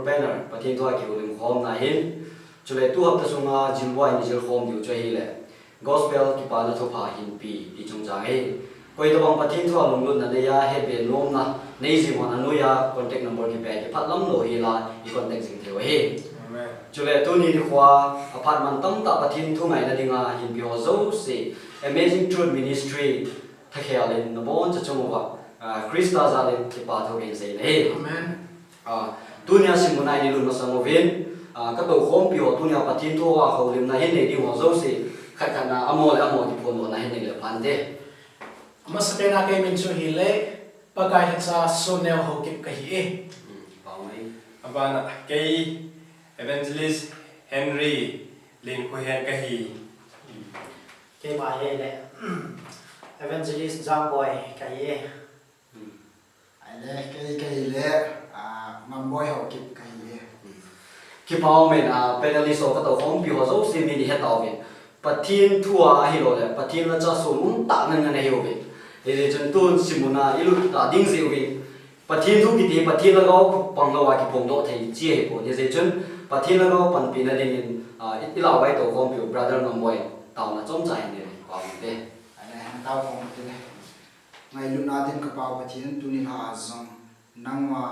banner pathin thua ki ulim khom na hin chule tu hap ta sunga jilwa ni jil khom diu che hi le gospel ki pa na thu pha hin pi ti chung jang he koi to bang pathin thua lung lun na le ya he be nom na nei ji mon anu ya contact number ki pe ki phat lam lo hi la i contact jing theu he chule tu ni khwa apartment tam ta pathin thu ngai na dinga hin bi ho zo se amazing truth ministry thakhialin na bon cha chung wa krista zalin ki pa tho gen sei le Amen. tunia simunai ni lun masamovin ka to khom pi ho tunia pathin tho wa kholim na hin ne di ho zo se khakhana amo di phon na hin ne le phande Masapena kay min chu hi le pagay sa sunel ho kip kahi e. paunai Abana kay Evangelist Henry Lin Kuhen kahi. Kay ba ye le Evangelist John Boy kahi e. Ale kay le mamboy ho kip kay ki pau men penalist ka to khom pi ho zo se mi ni he taw ve pathin thua hi lo le pathin la cha so ta nan na he ve e chen tun simuna ilu ta ding ze ve pathin thu ki ti pathin la go pang la wa ki pom do thei chi he ko ni ze chen pathin la go pan pi na ding in ila wai to khom pi brother mamboy taw na chom chai ne pa ve ale han taw ko te ngai lu na din ka pa pathin tunin ha azam nangwa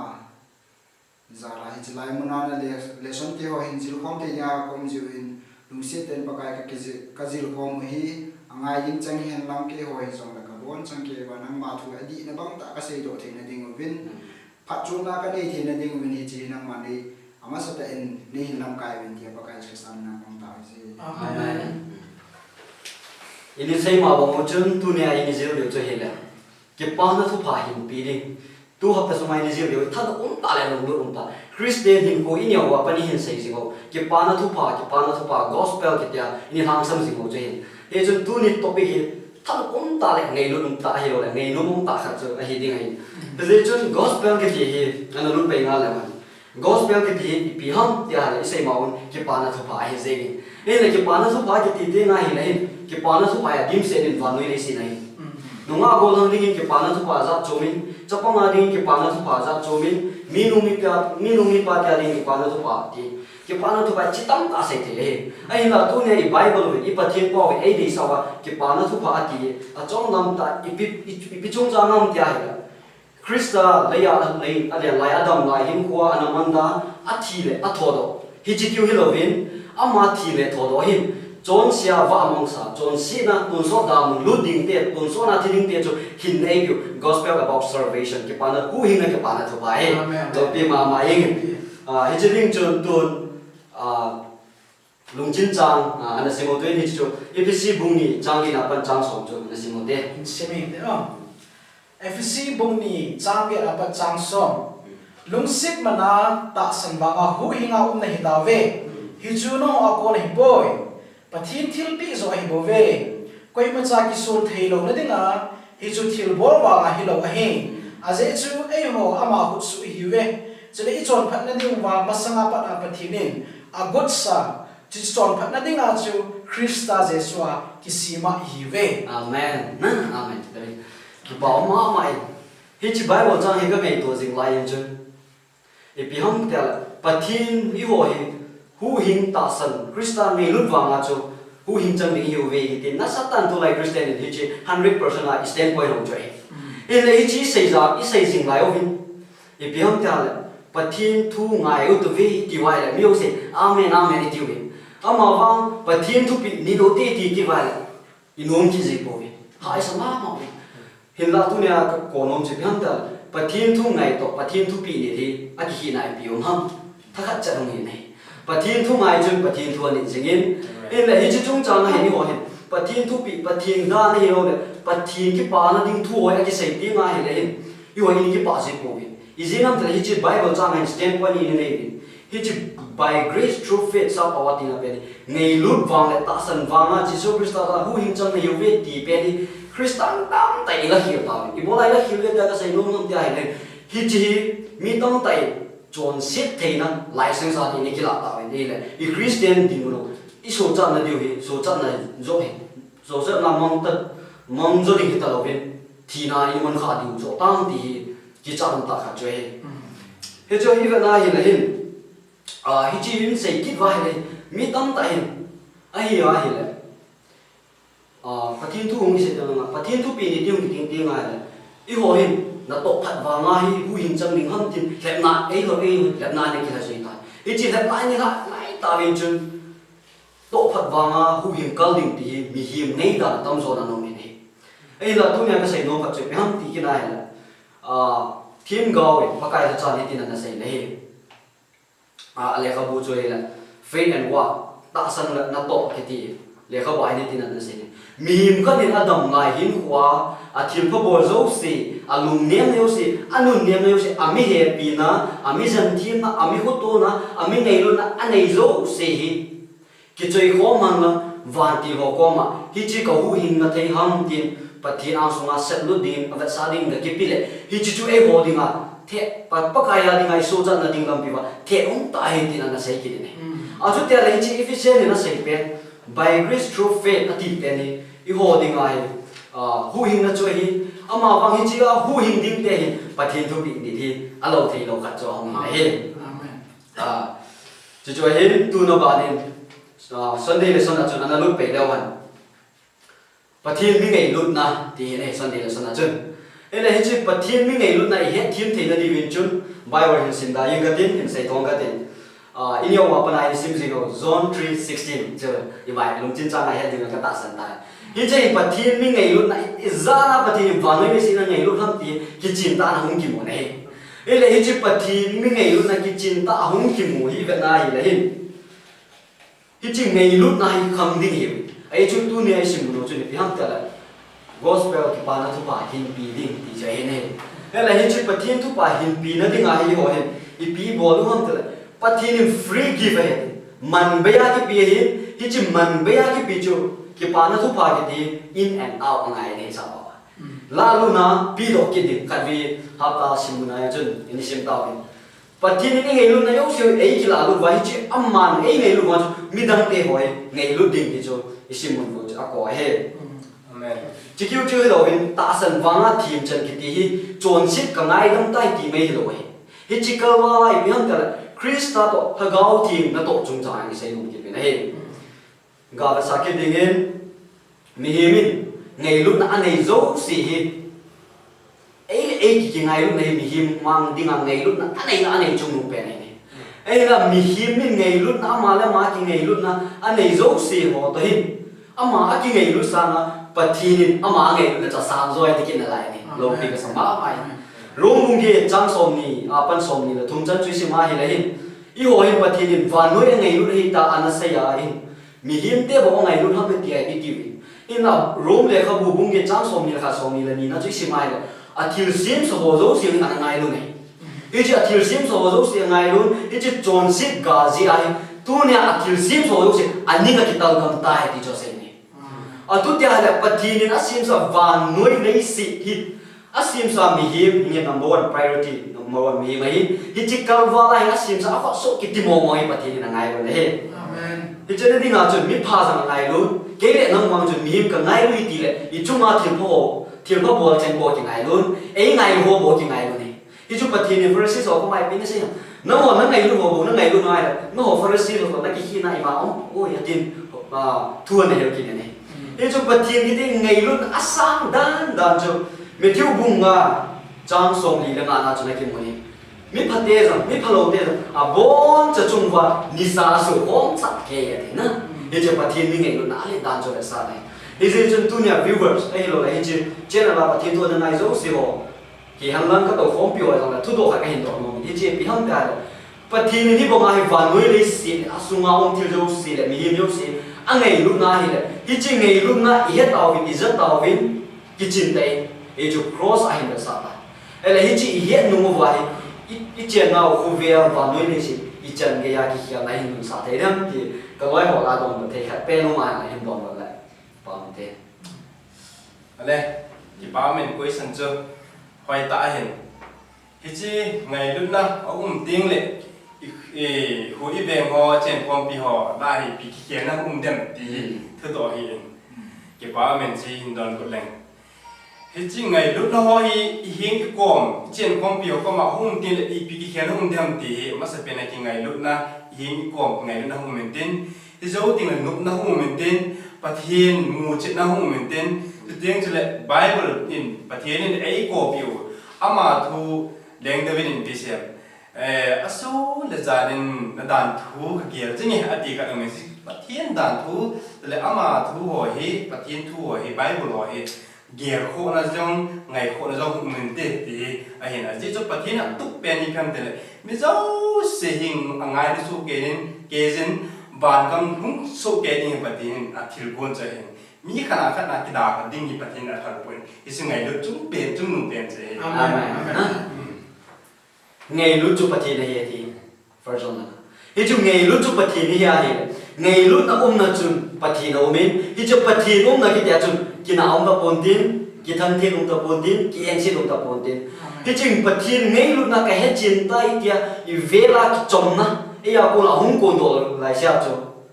zara hi chilai muna na lesson te ho hin jil khom te ya kom jiwin lungsi ten pakai ka jil khom hi angai yin chang hen lam ke ho hi jong la ka bon chang ke wa nang ma thu adi na bang ta ka sei do the na ding win phat chu na ka nei the na ding win hi chi nang ma nei ama sa ta en nei hin lam kai win dia pakai se san na bang ta ji Amen. ini sei ma ba mo chen tu ne ai ni zeu le cho he la ki pa na thu pha hin pi ding tu hap ta sumai ni zeu le tha da ta le lu ta Christian hin ko in yaw pa ni hin sei si go ki pa na thu pa gospel ki tia ni hang sam si go che hin e chun tu ni topic hi tha ta le ngei lu ta hi lo le ngei nu ta kha chu a hi ding ai pe chun gospel ki ti hi ana lu pe nga le ma gospel ki ti pi ham tia le sei ma un ki pa na thu pa hi ze gi e le ki pa na thu pa ki ti te nga hi le ki pa na thu pa ya dim se din van noi le si nai nunga go lang ding ki pa na thu pa za chomin chapa ma ding ki pa na thu pa za chomin mi nu mi pa tia ding ki pa na thu pa ti ki pa na thu pa chitam ta se te ai la tu ne i bible i pa thin po ai dei sa wa ki pa na thu pa ti a chong nam ta i chung cha nam tia ha krista leya lei ale lai adam lai him kwa anamanda a thi le a tho do hi chi kyu hi lovin ama thi le tho do him John sia wa among sa John si na tun so da mun lu ding te tun so na thi ding te chu hin nei you gospel about salvation ki pa na ku hin na ki pa na thu ba e to pi ma ing hi chi ding chu tun lung chin chang ana simo te ni chu epc bung ni chang ki na pan chang som chu na simo te Semi de FC bungni changge apa changsom lungsik mana ta sanbanga hu hinga na hidawe hijuno akon hi boy pathin thil pi zo hi bove koi macha ki sun thailo na dinga hiju thil bor wa nga hilo a he aze chu ei ho ama hu su hi we chele I chon phat na ding wa masanga pa na pathinin a good sa chi chon phat na dinga chu Krista Jesua kisima hi we amen amen ki ba ma mai hi chi bible chang hi ga me to jing lai yin chun e pi ham tel pathin hi ho hi hu hing ta san Krista me lut wa nga chu hu hing chang ding yu ve ki na satan to like Christian hi chi 100% a standpoint ho choi in le chi sei za I sei jing lai o hin e pi ham tel pathin thu ngai u tu ve ti wai la mi o se amen amen ti ve ama wang pathin thu pi ni do ti ti ki wai inom ki ji po ve hai sa ma ma hin la tu ne a ko nom chi ham tel pathin thu ngai to pathin thu pi ni thi a ki hi nai pi om ham tha khat cha dong ni nei pathin thu ngai chun pathin thu ni jingin in la hi chi chung chang na hi ni ho hin pathin thu pi pathin da ni ho le pathin ki pa na ding thu ho ya ki sei ti nga hi le hin I ho ni ki pa ji po bi I jinam tra hi chi bible chang han stand point ni nei bi hi chi by grace through faith sa pa wa ti na pe ni ngei lut wang le ta san wang a Jesus Christ da hu hin chang na yu ve ti pe ni Christian tam tai la hi ta I bo lai la hi le da sai nom nom ti ai le hi chi mi tong tai John sit thei na license a ni ki la ta ni le I Christian ding ro I so cha na diu hi so cha na zo he so sa na mong ta mong zo ding ta lo bin thi na I mon kha diu zo tang ti ki cha ta kha chwe he cho hi va na hi le hin hi chi in sei kit vai le mi tam ta hin a hi le pathin thu hung se tang pathin thu pi ni ting ting ai le I ho hin na to phat wa nga hi hu hin chang ning ham tin lep na ei lep na ne ki la sei ta hi chi lep na ni la lai ta vin chun to phat wa nga hu hin kal ding ti mi him nei da tam zo na no mi nei ei la tu nya ka sei no phat che ham ti ki nai la thiên gawe pakai ta chan tin na sei nei le kha bu choi la faith and work ta san la na to ki ti le kha ba ni tin na sei mi him ka din adam ngai hin khwa a thim pha bol zo si a lung nem yo si anun nem yo si ami he pi na ami jan thim na ami ho to na ami nei lo na anei zo si hi ki choi kho mang la van ti ho ko ma hi chi ka hu hin na thei ham tin pathi ang sunga set lu din ava sa ding da ki pile hi chi chu e ho dinga the pa kaya dinga so ja na ding lam pi ba the ta he tin na sei ki ni a chu te la hi chi efficient na sei pe by grace through faith ati pe ni I ho dinga hi hu hin na choi hi ama wang hi chi ga hu hin ding te hi pathin thu bi ni thi a lo thei lo khat cho hong ni he Amen. chi choi hi tu no ba ni Sunday lesson na chun ana lu pe da wan pathin mi ngai lut na ti ne Sunday lesson na chun ele hi chi pathin mi ngai lut na he thim the na di win chun Bible hin sin da yin ga tin hin sei thong ga tin in yo wa pa na sim zero John 3:16 je I bai lung chin chang a he ding ka ta san ta hi che pathin mi ngai lut na izana pathin wa noi si na ngai lut ham ti ki chin ta na hung ki mo ne ele hi chi pathin mi ngai lut na ki chin ta hung ki mo hi ga na hi la hin hi chi ngai lut na hi kham ding hi ai chu tu ne ai sim no chu ne pi ham ta la gospel ki pa na thu pa hin pi ding ti che ne ele hi chi pathin thu pa hin pi na ding a hi ho hin I pi bo lu ham ta la pathin in free give he man be ya ki pi hi chi man be ya ki pi chu ki pa na thu pa ki ti in and out ngai ne sa ba la lu na pi do ki din kan vi ha ta sim na ya chun in sim ta bi pathin ni ngai lu na yo se ei ki la lu wa hi chi amman ei ngai lu ma mi dang te hoi ngai lu ding ki chu isim mun lu a ko he Amen. chi kiu chu lo in ta san wanga thim chan ki ti hi chon sit ka ngai dam tai ti mai lo he hi chi ka wa lai bi ham ta Krista to hagau thim na to chung chang ni sei lu ki bi na he ga va sa ki ding in mi hi min ngai lu na anei zo si hi ei ki ngai lu nei mi hi mang ding ang ngai lu na anei chung lu pe nei ei la mi hi min ngai lu na ma la ma ki ngai lu na anei zo si ho to hi ama a ki ngai lu sa na pathin ama ngai lu na cha san zo ai ti kin la ni lo pi ka sa ma ai rong mung ge chang som ni a pan som ni la thum chan chui si ma hi la hin I ho hin pathin van noi ngai lu hi ta ana sa ya hin mi him te bo ngai lu ha pe ti ai ti ki in la rom le kha bu bung ge chang som ni kha som ni la ni na chui si mai la a thil sim so ho zo si na ngai lu nei I chi a thil sim so ho zo si ngai lu I chi chon sit ga ji ai tu ne a thil sim so ho zo si ani ka ki tal gam ta hai ti cho se ni a tu tia la pathin in a sim so van noi nei si hi asim sa mi him ni number 1 priority number 1 mi mai hi chi kal wa lai asim sa fa so ki ti mo mo hi pathin na ngai lo he Amen. hi che ni nga chun mi pha sang ngai lu ke le nang mang chun mi him ka ngai lu ti le I chu ma thil pho bol chen bo ki ngai lu ei ngai ho bo ki ngai lu ni hi chu pathin ni verses of mai pin se na ho na ngai lu ho bo na ngai lu ngai na ho verses of na ki hi na I ma o ya tin thu na he ki ne hi chu pathin ni ding ngai lu asang dan chu Matthew bunga chang som li la na chuna ki moni mi phate jang mi phalo te a bon cha chung wa ni sa su hom chat ke ya na ye che pathin mi ngai lu na le dan cho la sa nai is it chun tu nya viewers ai lo la chi channel ba pathin to na nai zo si ho ki han lang ka to hom pi wa jang la thu do ka hin do no ni che pi ham da pathin ni bo ma hi van noi le si asunga om thil zo si le mi him yo si a ngai lu na hi le hi chi ngai lu na I het taw vin izat taw vin ki chin tai e chu cross a hin da sa ta ele hi chi I het nu mo wa hi I chen na khu ve va noi le si I chen ge ya ki khia na hin nu sa thai dam ki ka loi ho la dong the khat pe no ma na hin dong la pa mi te Ale ki pa men question chu hoi ta hin hi chi ngai lut na ting le hu I ve ho chen pom pi ho ba hi pi ki na dem ti thu to hi ki pa men chi hin don ko leng hi chi ngai lut na ho hi hing ki kom chen pom pi ho ko ma tin le I pi ki dem ti ma sa pe na ki ngai lut na hin ko ngai na hu mentin hi zo ting na nup na hu mentin pathin mu chit na hu mentin tiang chile bible in pathin in ai ko piu ama thu leng david in bisem aso le zanin na dan thu gier jingi ati ka ngai si pathin dan thu le ama thu ho hi pathin thu ho hi bible ho hi gier kho na jong ngai kho na jong mun te ti a hin a ji cho pathin a tuk pen ni kam te le mi zo se hing angai de su ke nin ke jin ban kam hung so ke ni pathin a thil gon cha hin mi khana khana ki da ka ding ni pathin a thar point is ngai lu chung pen chung nu pen che Amen. Ngày lúc chụp bát thiên này thì version này. Hi chụp ngày lúc chụp bát thiên này à thì ngày lúc na na chụp bát thiên na mình. Hi chụp bát thiên na cái dia chụp ki na na pon tin, ki thân thiên na pon tin, ki en si na pon tin. Hi chụp bát thiên ngày lúc na cái hết chiến tay kia, i vela ki chom na, ai à cô là hung cô đồ lại sao chụp,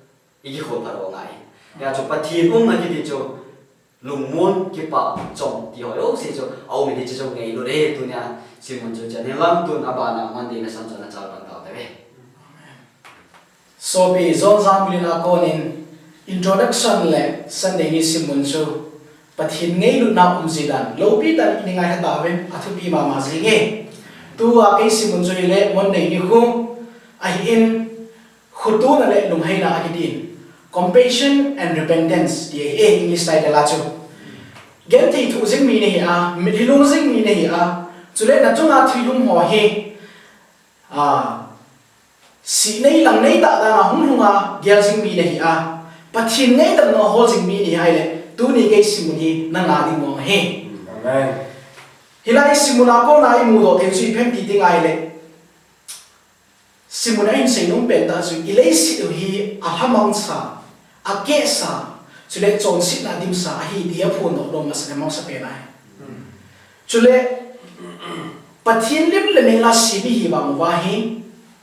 i khổ phải rồi ngay. Ya chụp bát thiên na cái dia chụp lùng muôn cái bạc trồng thì hỏi ốc gì cho ông mình đi chơi ngày lúc đấy tụi nhà xin muốn chơi nên lắm tụi anh bạn nào mang đi là xong cho nó chào bạn tao đấy. So be John Zamblin akonin introduction le Sunday ni simun so pathin ngei lu na zidan lo pi tan ni ngai ta ve athu pi ma zinge tu a ke simun so le Monday ni khum a in khutu na le lum hai na akidin compassion and repentance ye English style la chu gen thi thu jing mi nei a mi hilung jing mi nei a chule na chunga thilum ho he si nei lang nei ta da na hung hunga gel jing mi nei a pathin nei tam no hol jing mi ni hai le tu ni ke simuni na na di mo he amen hilai simuna ko na i mu do te chi phem ti ting ai le simuna in sei nong pen ta su ilei si hi a hamang sa a ke sa chule chon sit na dim sa hi dia phun no dom mas le mong sa pe nai chule pathin lim le me la si bi hi bang wa hi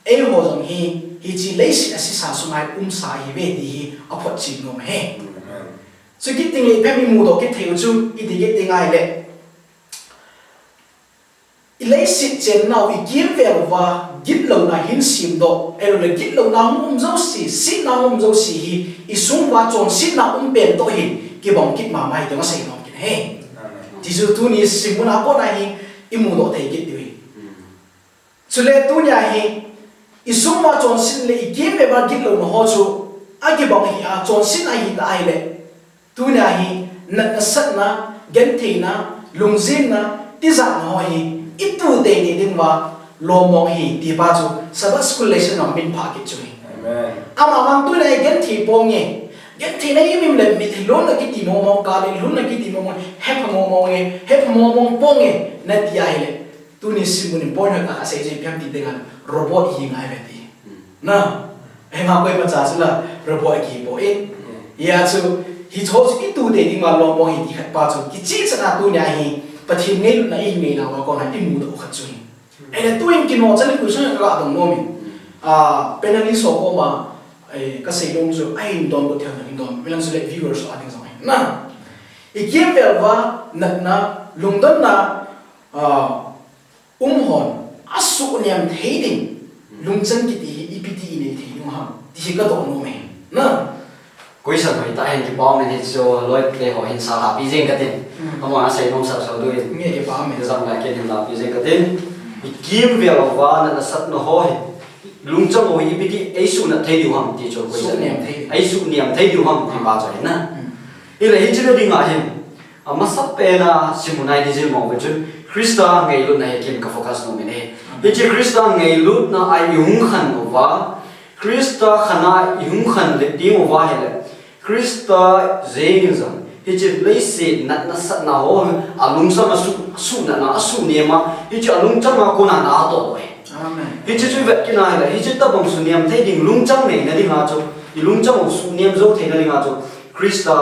e ho jong hi chi lei si a si sa su mai sa hi ve di hi a phot chi no he so ki ting le pe mi mu do ki theu chu i di ge ting ai le i lei si chen nau i kim ve wa git lo na hin sim do elo le git lo na zo si sit na zo si hi i sung wa chon sit na pen to hi ki bong kit ma mai de ma sei no ki he ti zu tu ni sim na ko na hi i mu do te git di chule tu nya hi i sung wa chon sin le i kim ve ba git lo no ho chu a ki bong hi a chon sin a hi da ai le tu nya hi na sat na gen the na lung zin na ti za no hi i tu te ni ding wa lo mo hi ti ba chu sabak school lesson on min pha ki chu amen ama mang tu nei gen thi pong nge gen thi nei mim le mi thi lo na ki ti mo mo ka le lu na ki ti mo mo hep mo mo nge hep mo mo pong nge na ti ai le tu ni simun pon ha ka se je pyam ti dengan robot hi ngai ve ti na e ma ko ma cha su la robot ki po e ya chu hi cho ki tu de ding ma lo mo hi ti khat pa chu ki chi sa na tu nya hi pathin ngei lu na i ngei na ko na i mu do khat chu ene tuin kino chali ku sang ka dong no mi penali so ko ma ka sei dong zo ai don do thang ni don melang so le viewers a ding zong na i kiem vel wa na lungdon na hon asu niam theiding lungchan ki ti ipt ni theidung ha ti ka do no me na Cuối tuần hồi tại hiện cái bom này thì cho lối để họ hiện sao là ví dụ cái tin, không ai xây nông sản sau đuôi, nghe cái ba me rằng là cái hiện là ví dụ cái tin, kiếm việc vào là sắp nó hỏi, lung trong ngồi ý biết ấy số là thấy điều hầm thì cho cuối tuần ấy số niệm thấy điều hầm thì bao giờ na, ý là hiện chưa đi ngại hiện, mà sắp về là xin một ngày đi chơi mong về chứ, Christa ngày lúc này kiếm cái focus nó mình này, hiện chỉ Christa ngày lúc na ai dùng khăn và Christa khana yung khăn để tiếng vào hay là Christa dễ rằng hiện chỉ lấy xe nát nát sát nào ho alung sa mà su na su niệm mà hiện chỉ alung trong mà cô na to rồi hiện chỉ chuyện vậy cái này là hiện chỉ tập bằng su niệm thấy đình lung trong này là đi ngã cho lung trong su niệm dấu thấy là đi ngã cho Christa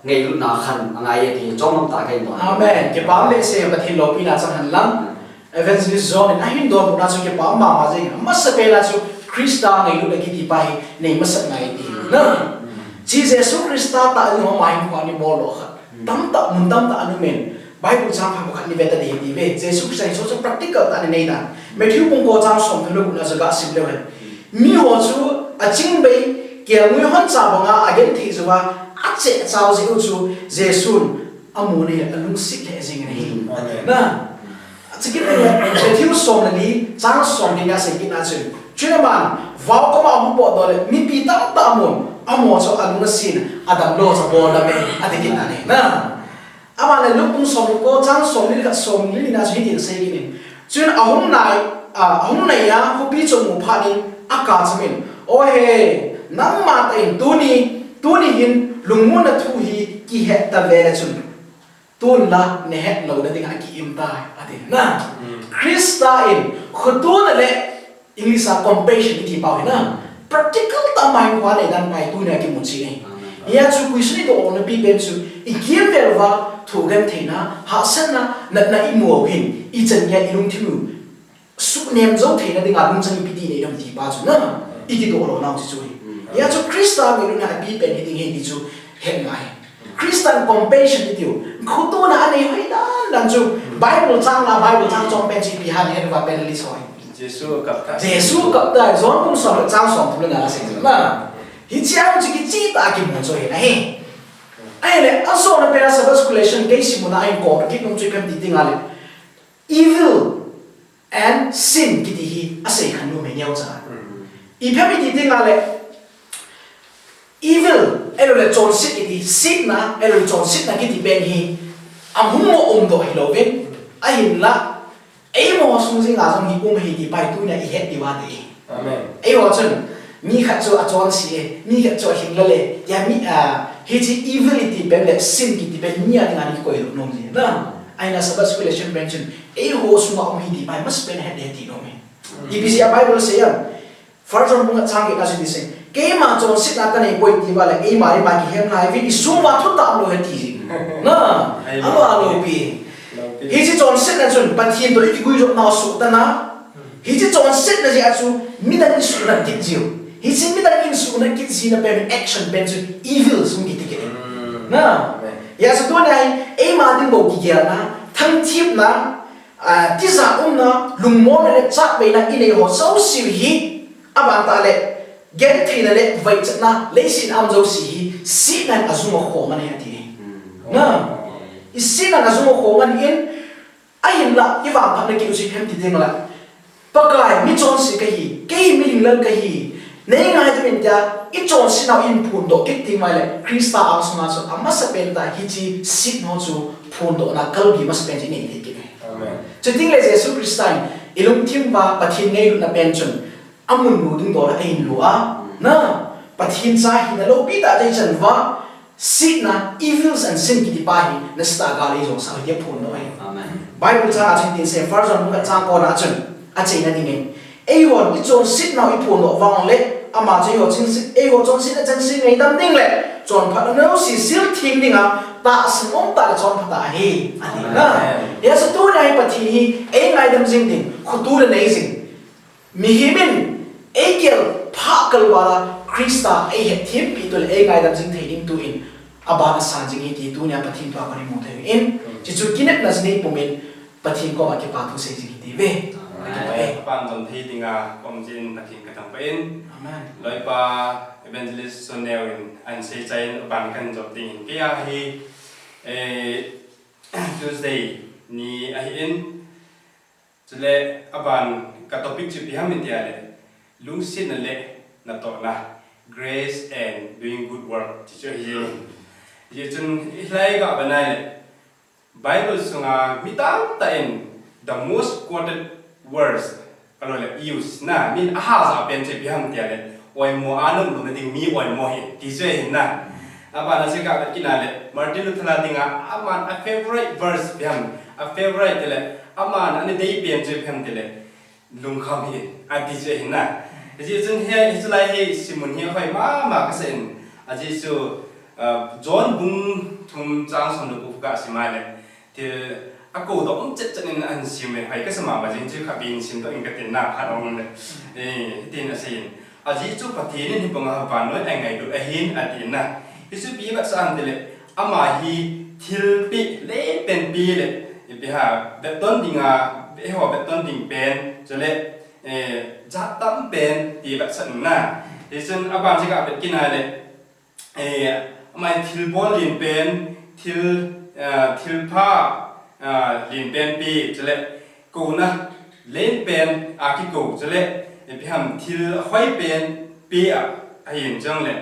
ngày lúc nào khăn ngày thì trong năm ta cái đó amen cái ba lệ xe mà thì lô pin là chẳng hẳn lắm evangelist John nên anh đồn một đa số cái ba mà gì mà sẽ về là số Christa ngày lúc này cái bài này mà sẽ ngày thì nè chỉ Jesus Christa ta anh họ mai qua đi bỏ lỡ tâm ta muốn tâm ta anh mình Bible trang phải có khăn đi về ta đi về Jesus Christa số practical ta này này Matthew cũng có trang sống thì lúc nào sẽ gặp xin lỗi mi họ chú a ching bei kia ngui hon cha banga again thi zuwa a che chao je chu jesun amune alung sik le jing ni na chikin ne thiu som ni chang som ni na se kin a chu chuna man vau ko ma hu bo do le mi pi ta ta mon amo cho alung sin adam lo cha bo la me adikin na ne na ama le lupung som ko chang som ni ka som ni na chi ti se kin chun ahum nai ya hu pi chung mu pha ni aka chamin o he nang ma ta in tu ni hin lungmu na thu hi ki he ta ve la chun tun la ne he lo da ding a ki im ta ade na krista in khutun le english a compassion ti pa na practical ta mai wa le dan mai tu ne ki mu chi ni ya chu ku shi do on bi ben chu I kim ver wa thu gam theina ha san na na I mo hin I chen ya I lung thimu su nem zo theina ding a lung chang pi ti ne dam ti pa chu na I ti do lo na chu ya chu krista we lu na bi ben hi ding he ti chu hen mai Christian compassion it you. Khutu na ani hoi da dan chu Bible chang chong pen chi pi han hen wa pen li soi. Jesu kap ta zon kum so chang som tu na se na. Hi chiang chi ki chi ta ki mo choi na he. Ai le aso na pen sa calculation ke si mo na ai ko ki nong chui pem ti ting ale. Evil and sin ki ti hi ase khan lo me nyau cha. I pem ti ting ale evil elo le chon sit iti sit na elo le chon sit na kiti ben hi am hum mo do hi lo ven a hin la ai mo sung sing a sam hi hi ti pai tu na I het di wa de amen ai wa chen mi kha chu a chon si mi kha chu hin la le ya mi a hi chi evility ben le sin kiti ben mi a nga ni ko yo nom ji na ai na sabas relation mention ai ho su ma hi ti pai mas ben het de ti no me IPC Bible say first one bunga chang ke na si dising ke ma chon sit na ka nei poi ti ba le ei ma ri ma ki hem na vi isu ma thu ta lo he ti na alo pi hi chi chon sit na chun pan thien to I gui jo na su ta na hi chi chon sit na ji a chu mi da ni su na ki ji hi chi mi da ni su na ki ji na pen action pen chu evil sum ki ti ke na ya sa to nai ei ma ding bo ki ya na thang thip na ti za na lung mo le cha be na I nei ho so si hi aban ta le gen thina le vai chna le sin am zo si na azuma kho man he ti na I sin na azuma kho man in a hin la I wa pha na ki usi phem ti ding la pakai mi chon si ka hi ke mi ling lan ka hi nei nga ha min ta I chon si na in phun do ki ti mai le krista a sma so amma sa pen ta hi chi sit no chu phun do na kal bi mas pen ji nei ki amen chu ting le jesu kristain ilum thim ba pathin nei lu na pen chun amun nu ding do la ein lu a na pathin sa hi na lo pi ta dai chan wa sit na evils and sin ki ti pa hi na sta ga le zo sa ye phun no ai Amen. Bible cha chin tin se first one ka cha ko na chun a chei na ding ei ei won I chon sit na I phun do wang le ama che yo chin sit ei wo chon sit na chan sin nei dam ding le chon pha no si sil thing ding a ta sin om ta chon pha ta hi ani na ya sa tu nai pathin hi ei ngai dam jing ding khutu le nei jing mi hi min Egel pakal wala Krista ai het thim pi tol ai ngai dam jing theining tu in abana san jing hi ti tu nya pathin pa kari mu the in chi chu kinet nas nei pumin pathin ko ma ki pa tu se jing ti ve pan dom thi tinga kom jin pathin ka tam pen amen loi pa evangelist sonel in an sei chain ban kan job ting ke ya hi Tuesday ni a in chule aban ka topic chi pi hamin dia le lung sin na le na to na grace and doing good work teacher ye chun ihlai ga banai le Bible sunga mitang ta in the most quoted words alo le use na min aha sa pen che bi ham tia le oi mo anum lu na ding mi oi mo hi teacher hin na aba na se ka kina le Martin Luther la dinga aman a favorite verse bi ham a favorite le aman ani dei pen che bi ham le lung kham hi a teacher hin na ji chun he Israel he Simon he khoi ma ka sen a ji su John bung thum chang som lu ka simai le ti a ko do om chet chen an sim me hai ka sama ba jin chu kha bin sim do in ka tin na kha ong le tin a sin a ji chu pathi ni bang ha ban noi ai ngai du a hin a tin na isu pi ba san te le ama hi thil pi le pen pi le bi ha beton dinga be ho beton ding pen cho le za tam pen ti ba san na thì xin bạn chỉ gặp được cái này này mai thiêu bón liền bên thiêu pha liền bên pi cho lệ cô na lên bên cái cô cho lệ thì hàm thiêu khoai bên pi hiện trong lệ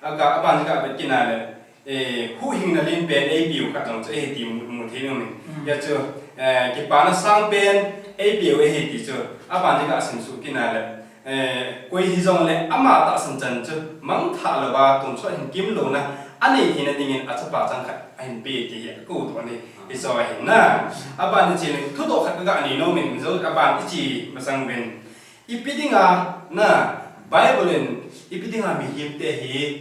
các bạn chỉ gặp được cái này này hú hình là lên bên biểu các dòng cho tìm một thế nữa mình giờ chưa cái bạn sang bên biểu thì chưa bạn chỉ gặp sản xuất cái này là quay hi dòng lệ ama ta sản chân chứ mắng thả là ba tuần cho hình kim lô na anh ấy thì là tình hình ở trong trang khách hình bị thì cố tụi này thì rồi hình na bạn chỉ là thu độ khách cái này nó mình rồi bạn chỉ mà sang bên ít biết tiếng na Bible ít biết tiếng mình hiếm thế hi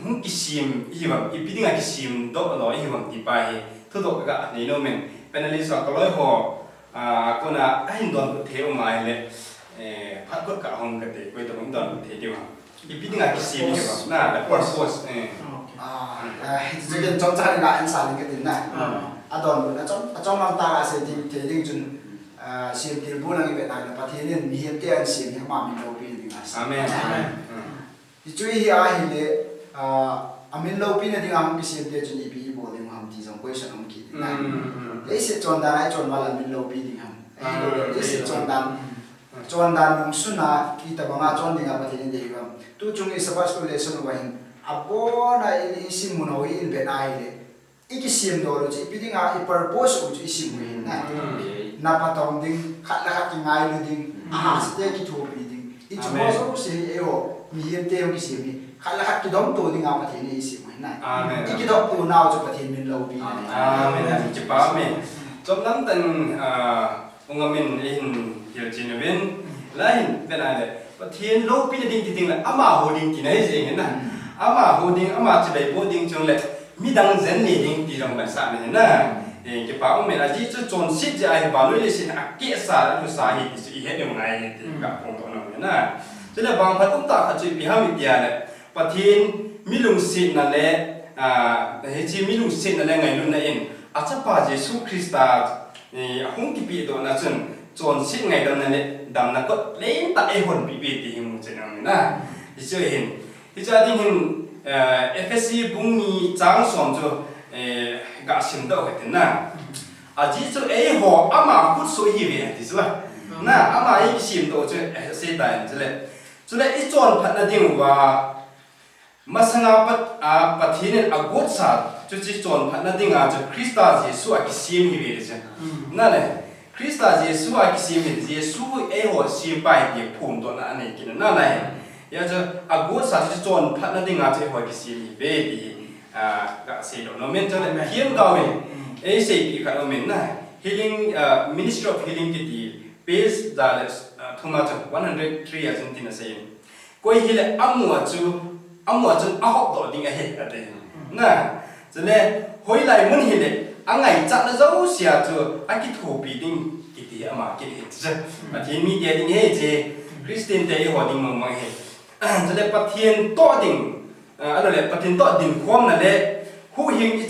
không cái sim hi vọng ít biết tiếng cái sim đó nói hi vọng thì bài thu độ cái này nó mình bên này sao có lối họ con anh đoàn thế mà này phát quất cả hông cái đấy quay tầm ông đoàn thế điều ít biết tiếng cái sim hi vọng na là purpose chỉ cần trong gia đình là anh sản cái tiền này đòn trong mang ta sẽ thì định chun sim tiền bù năng cái này là phát hiện nên hiếm tiền sim thì mà mình đâu biết được amen thì chú ý ai thì lệ mình lâu pin thì ngang cái sim tiền chun bị bộ thì ham thì trong question ông kỹ này lấy sự chọn đàn ai chọn mà là mình lâu pin thì ham lấy sự chọn đàn nông xuân khi ta bằng chọn thì ngang phát hiện thì ham tu chung is about relation với abo na isim mo no in ben ai le ikisim do lo chi piding a purpose u isim mo in na patong ding khat la khat ngai lu ding ste ki thu piding i chumo so se eo mi yen te o isim ni khat la khat ki dom to ding a ma the ni isim mo na amen iki dok tu nau cho pathin min lo pi amen chi pa amen trong năm tần ông amen in hiểu chi nó bên lại bên này le pathin lo pi ding thì ding là ama ho ding thì này gì nghe na ama holding ama chỉ để holding chung lệ mi đang dẫn đi ding thì trong bản sản này nè cái bảo mình là chỉ cho chọn xịt cho ai bảo lui xin kia sản là sản thì chỉ hết điều này thì gặp phong độ nào nè cho nên bằng phát cũng tạo thành chuyện bị ham bị tiền này và thiên mi lùng xịt là lệ hệ chỉ mi lùng xịt là lệ ngày luôn này à chắc bà Giêsu Christa không kịp bị độ là chọn xịt ngày đó này đầm là có lên tại hồn bị thì hình một chuyện nào nè thì chưa hình thì cho nên hình FSC bung ni trang som cho gã sim đâu cái na chỉ cho ấy họ ama hút số hi về thì sao na ama ấy sim đâu cho sẽ đại cho nên ít chọn phát là tiếng và mà sang bắt thiên agot sa cho chỉ chọn phát là tiếng cho Christa Giêsu cái sim hi về chứ na này Christa Giêsu cái sim thì Giêsu ấy họ sim bài thì phun đó là này kia na này giờ cho agot sa chỉ chọn phát là tiếng cho họ cái sim về thì gã sĩ đó nó men cho nên hiếm cao mình ấy sẽ bị cái mình này healing Ministry of Healing thì base là thuma cho 103 Argentina say coi hi là amua chu ahok đó tiếng ấy ở đây nè cho nên hồi lại muốn hi là anh ngày chắc nó giấu xia cho anh cái thủ bị tiếng cái gì mà cái gì mà thiên mi địa tiếng ấy chứ Christian thế họ tiếng mà hết cho nên bắt thiên to tiếng anh nói bắt thiên to tiếng khoan là đấy hú hình ít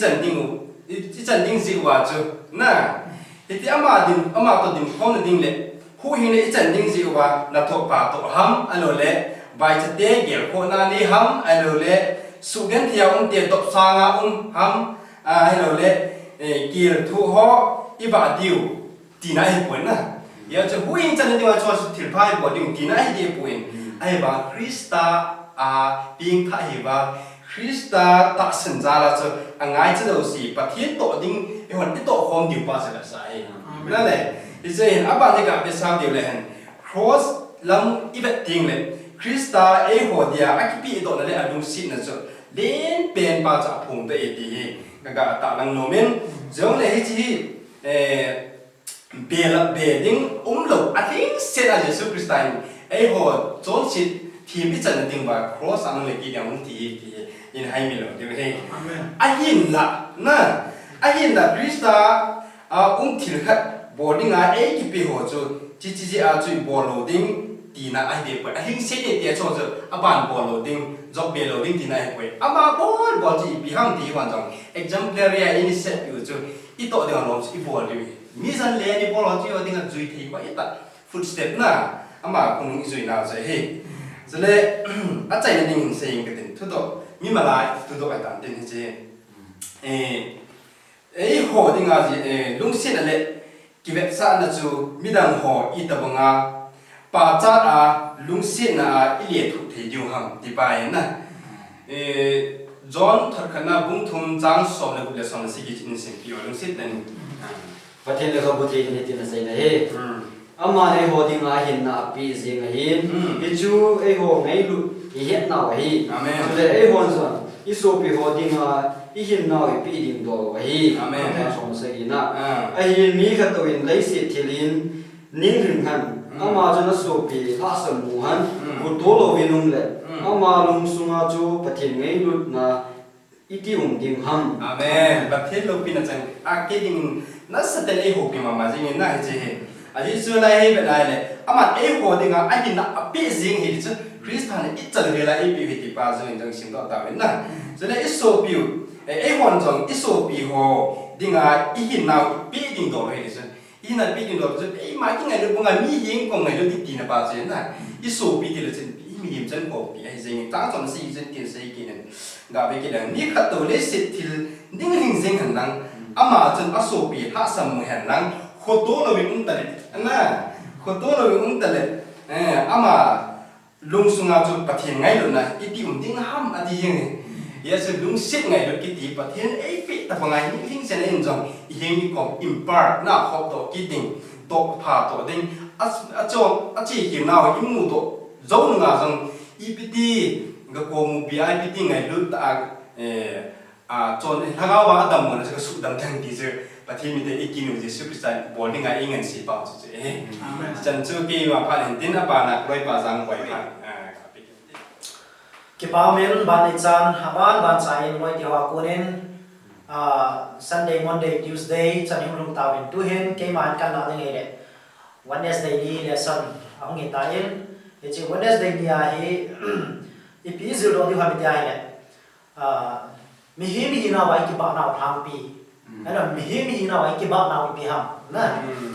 chân tiếng gì quá chứ nè thì ama to tiếng khoan là tiếng lệ hú hình này ít chân tiếng gì quá là thuộc bà thuộc ham anh nói lệ vài chất tế kiểu cô na đi ham anh nói lệ su gen theo ông tiền tập sang ông ham anh nói lệ kiểu thu họ ít bà điều tí này buồn nè giờ cho hú hình chân tiếng quá cho thiệt phải bỏ điều tí này đi buồn ai bảo Christa being thay và Christa ta sinh ra là cho anh ai chứ đâu gì bắt hiến tội đinh cái hoàn cái tội không điều bao giờ là saiนั่นแหละที่จะเห็นอาบานที่กับเป็นสาวเดียวเลยเห็น cross ลำอีเวททิ้งเลย Christa ไอ้หัวเดียไอ้ที่ปีตัวนั่นแหละอนุสิทธิ์นั่นจะเล่นเป็นปาจากผงตัวเอดีกับตาลังโนเมนเจ้าเลยที่เบดิ้งหลบอันนี้เสร็จแล้วเยซูคริสต์ไอ้หัวจนสิทีมพิจารณาดิ้งว่า cross อันนั้นเลยกี่เดียวมึงทียินให้มีหรอเดี๋ยวให้อายินละนะอายินละคริสตาทิลขัดบอดิ้งไอ้กี่ปีหัวจูจีจุยบอลโหลดิ้งตีน่ะไอ้เด็กไปไอ้หิ้งเสียเดียวชอบจูบ้านบอลโหลดิ้งจอบเบลโหลดิ้งตีน่ะไอ้ไปมาบอลจีปีห้างตีวันจัง exemplary ไอ้นี่เสร็จอยู่จูอีโตเดียวลงอีบอลเลยมีสันเลี้ยนี่บอลจีว่าดิ้งจุยทีว่าอีตัด footstep น่ะมาคงจุยน่าจะเฮ้ฉ cho nên ở chạy là đình xây cái tiền thứ độ nhưng mà lại thứ độ phải tạm tiền như thế ấy hồ thì ngà gì lung xin là lệ cái việc sao là chú mi đằng hồ ít tập ngà bà cha lung xin là ít liệt thuộc thì điều hàng thì bài nè John thật khả năng bung thùng trang sổ là cũng là sổ là sĩ in sinh kiểu lung xin này và thiên là không có tiền thì tiền là gì này ama ai ho ding a hin na pi zing a hin hi chu ai ho ngai lu hi het na hi amen so le ai ho zon i so pi ho ding a i hin na pi ding do hi amen ha som se gi na a hi mi kha to in lai si thilin ning ring han ama chu na so pi tha sam mu han ku to lo vinum le ama lung sunga chu pathin ngai lu na iti ding ham amen và thiết lâu pin là chẳng cái đình nó sẽ tên ai hồ pin mà gì này chứ 아직 수라이 베라이네 아마 에고딩아 아이나 아피징 히츠 크리스탄의 이절이라 이비비티 빠져 인정 심도 따윈나 전에 이소비우 에원정 이소비호 딩아 이힌나 비딩도 해서 이나 비딩도 저 이마킹아 뭔가 미행 공가 이렇게 빠져나 이소비디를 전 이미임 전 고비 아이징 땅좀 시즌 띠세기는 가베기는 니카도 레시틸 닝링생 한랑 아마 전 아소비 하삼무 한랑 khoto lo bin tale na khoto lo bin tale ama lung sunga chu pathian ngai lo na iti ding ham adi yeng ya se lung sit ngai lo kiti pathian ei pi ta pangai ni thing sen en jong yeng ni kom impart na khop to kiting to pha to ding a chong a chi ki na imu to zo nga jong ipt ga ko mu bi ipt ngai lu ta chon hagaw ba adam mo na sa su dam thang ti je Pati mi te ikin uji Kristus bonding ai ingan si pa su je. Chan chu ki ma pha len tin apa na roi pa jang koi pha. Ki pa men ban ni chan haban ban chain moi ti wa kunin Sunday, Monday, Tuesday chan him lung tawin tu hen ke man kan la nge le. Wednesday ni lesson ang ngi ta in e chi Wednesday ni a hi ipi zil do ti ha mi ta ile. Mi hi na wa ki ba na phang pi là mi nào anh kia bạn nào bị hỏng nè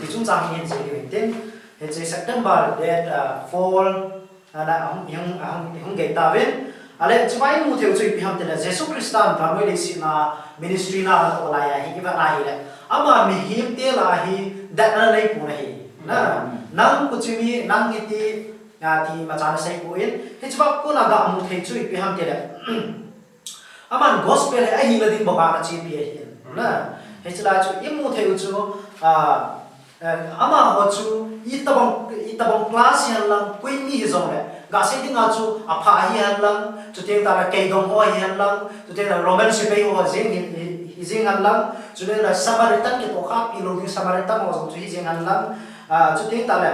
thì chúng ta hiện sẽ điều tin hiện sẽ September để fall là ông gây ta biết ale chúng ta muốn theo chuyện bị hỏng thì là Jesus Christ và mới lịch sử là ministry nào đó là hiện cái vấn đề này ama mi hiểm thế là hi đặt ra lấy của này nè năng của chúng mi năng cái thì mà cha nó sẽ của in thì chúng ta cũng là gặp muốn theo chuyện bị hỏng thì là ama gospel là ai là đi bảo bạn chỉ bị na hechila chu imu theu chu ama ho chu itabang class yan lang kui mi hizong le ga se dinga chu apha hi yan lang chu te ta la ke dong ho hi yan lang chu te la roman sipe ho jing hi jing an lang chu le la samaritan ke to kha pi lo ding samaritan ho chu hi jing an lang chu te ta la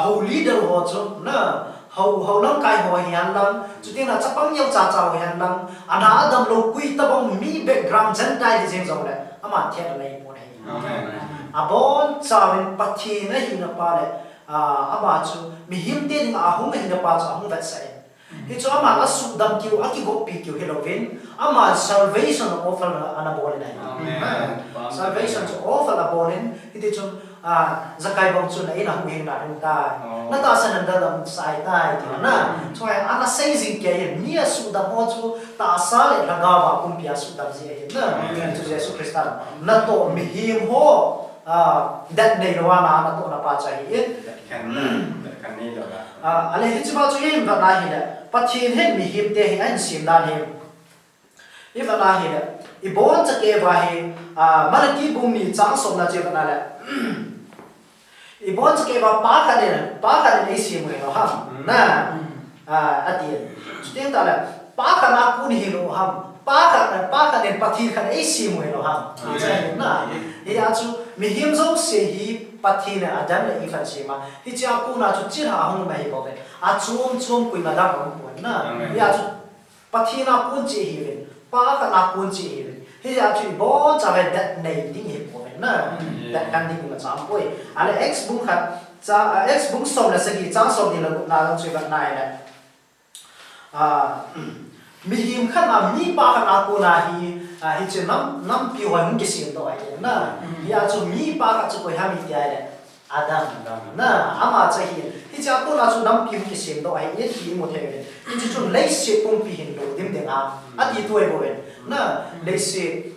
ho leader ho chu na hầu lăng kai ho hian lang chu tin na chapang yau cha cha hian lang ana adam lo kui tabang mi background gentile di jeng zong le ama thia le mo nei abon chawin pathi na hi na pa le ama chu mi him te ding a hung hi na pa cha hung vat sai hi chu ama asu dam kiu aki go pi kiu helovin ama salvation offer ana bol nei salvation to offer a bolin hi chu zakai bong chu na ina hung hi na rin ta na ta san da dam sai tai ti na choi ana sei jing ke ni asu da mo chu ta sa le laga ba kum pia su da ji na chu Jesus Christ na to mi him ho that nei lo na to na pa chai Kan ni lo la. Ale hi chu ba chu im va na hi da pathin he mi him te hi an sim dan hi i va na hi da i bon cha ke ba hi maraki bum ni chang som na che va na le ibon ke ba pa ka ne si mo no ham na ati steng ta la pa ka na ku ni lo ham pa ka ne pathi ka ne si mo no ham na ya chu mi him zo se hi pathi na adan le i fan si ma hi cha ku na chu chi ha hong mai bo ve a chum ku na da ko na ya chu pathi na ku chi hi ve pa ka na ku chi hi ve hi ya chu bo cha ve dat nei ding hi bo na dat kan ding ma cham poi ale x bung khat cha x bung som la sagi cha som ni la na chu ba nai la mi him khat na mi pa khat na ko na hi chu nam pi wa mun ke sim do ai na ya chu mi pa khat chu ko ha mi ti ai la Adam na ama chahi hi cha ko na chu nam pi ki sem do ai ye ti mo the ve hi chu lei se pum pi hin do dim ding a ati tu e bo ven na lei se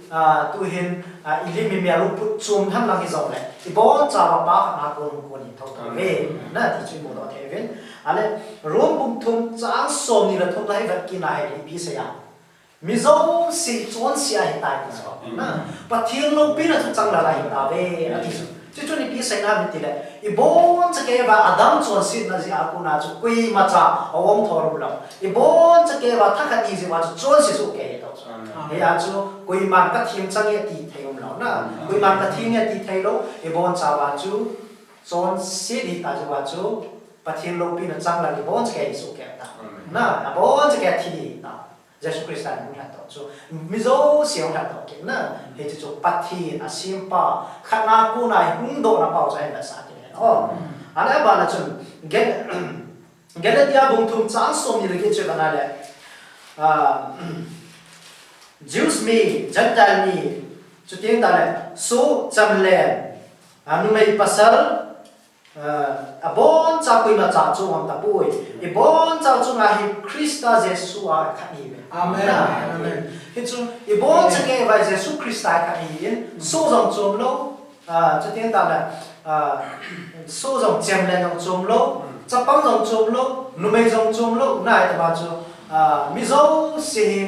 tu hin ili mi mi alu put chum tham lang hi zong le ti bon cha ba pa na ko ni thau ta ve na ti chu mo do the ven ale rom bum thum chang som ni la thum lai vat ki na hai pi se ya mi zo si chon si ai tai ti so na pa thien lo pi na chu chang la lai ta ve ati chu ni pi sai na mi ti le I bon cha ke ba Adam chon sit na ji aku na chu kui ma cha awong thor bu lo I bon cha ke ba tha kha ti ji wa chu chon si su ke to he ya chu kui man ka thim chang ye ti thai um lo na kui man ka thim ye ti thai lo I bon cha wa chu chon si di ta ji wa chu pa thim lo pi na chang la I bon cha ke su ke ta na bon cha ke thi di ta Jesus Christ an mu to chu mi zo siang ha to ke na he chu pa thi a sim pa khana ku na hung do na pau cha na sa oh, ana ba na chun Galatia bung thum chang som ni le che bana le Jews me Gentile me chu tieng ta le so cham le anu mai pasal a bon cha pui ma cha chu am ta pui I bon cha chu nga hi Christa Jesus a kha ni Amen. Amen. Hi chu I bon cha ke vai Jesus Christa kha ni so jong chom lo chu tieng ta le so dòng chém lên dòng chôm lô, chắp băng dòng chôm lô, nụ mây dòng chôm lô, này thì bà chú mi dâu xì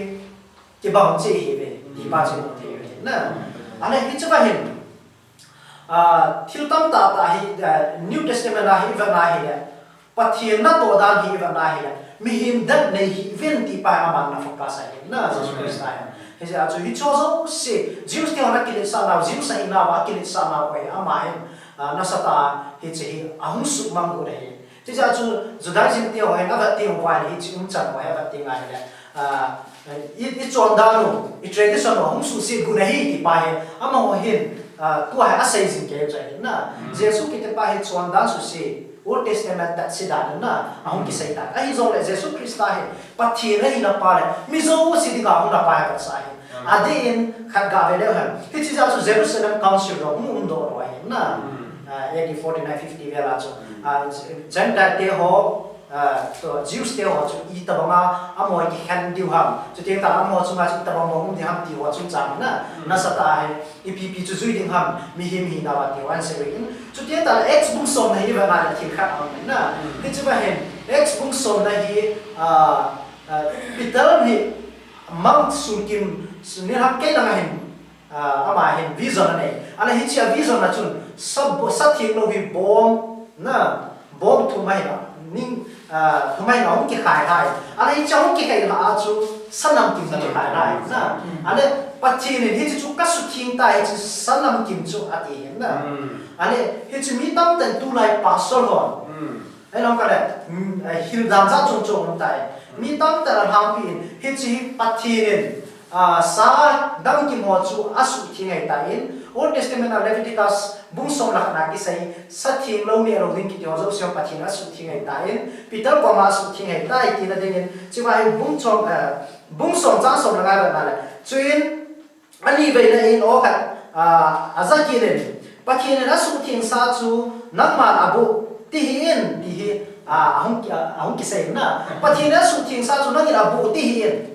cái bằng chế hi về thì bà chú không thể về nè, anh ấy biết cho bà hiểu thiếu tâm ta hi New Testament là hi vật này hi bắt thiên nát tổ đàn hi vật này hi mi him đất này hi viên thì bà amang na phật sai nè Jesus Christ này he giờ chú hi cho dâu xì Jews thì họ kilit sa nào Jews sai nào và kilit sa nào vậy amai nasata hi che ahung su mang ko dei ti ja chu Judaism ti ho na va ti ho wa ni chi chan wa va ti ngai le I chon da no I tradition ahung su si gu nei ti pa he ama ho hin tu ha asai jin ke chai na Jesus ki te pa he chon da su si Old Testament ta si da na ahung ki sai ta ai zo le Jesus Christ he pa thi nei na pa le mi zo si di ga ahung na pa ha sa he adin khat ga ve le ha ti chi ja chu Jerusalem council ro mu do ro he na AD 49-50 về là cho Gentile tiêu họ Jews tiêu họ cho ít tập mà âm hội cái khăn tiêu hầm cho tiếng ta âm hội chúng ta ít tập mà mong thì hầm tiêu họ chúng chẳng na na sát ai EPP cho duy định hầm mi him nào tiêu anh sẽ biết cho tiếng ta X bung son này về là thiên khác hầm na thì chúng ta hiện X bung son này Peter thì mang sun kim nên hầm cái là hình ama hin vision này ana hi chia vision na chun sab sát thiên lo vi bom na bom thu mai na ning thu mai na hong ki khai hai ana hi chong ki khai na chu sanam kim na khai hai na ana pachi ne hi chu ka su thing ta hi chu sanam kim chu ati na ana hi chu mi tam ten tu lai pastor hon ai long ka le hil dam za chong chong tai mi tam ta ham pin hi chi pachi ne sa dang kim ho chu asu thingai ta in Old Testament Leviticus bung som la na ki sai sa thing lo ne ro ding ki jo zo sia pathina asu thingai ta in Peter ko ma asu thingai ta ki na ding chi wa bung som cha som la ga na le chuin ani ve na in o ka azaki ne pathina asu thing sa chu nang ma abu ti hin ti hi ahong ki sai na pathina asu thing sa chu nang abu ti hin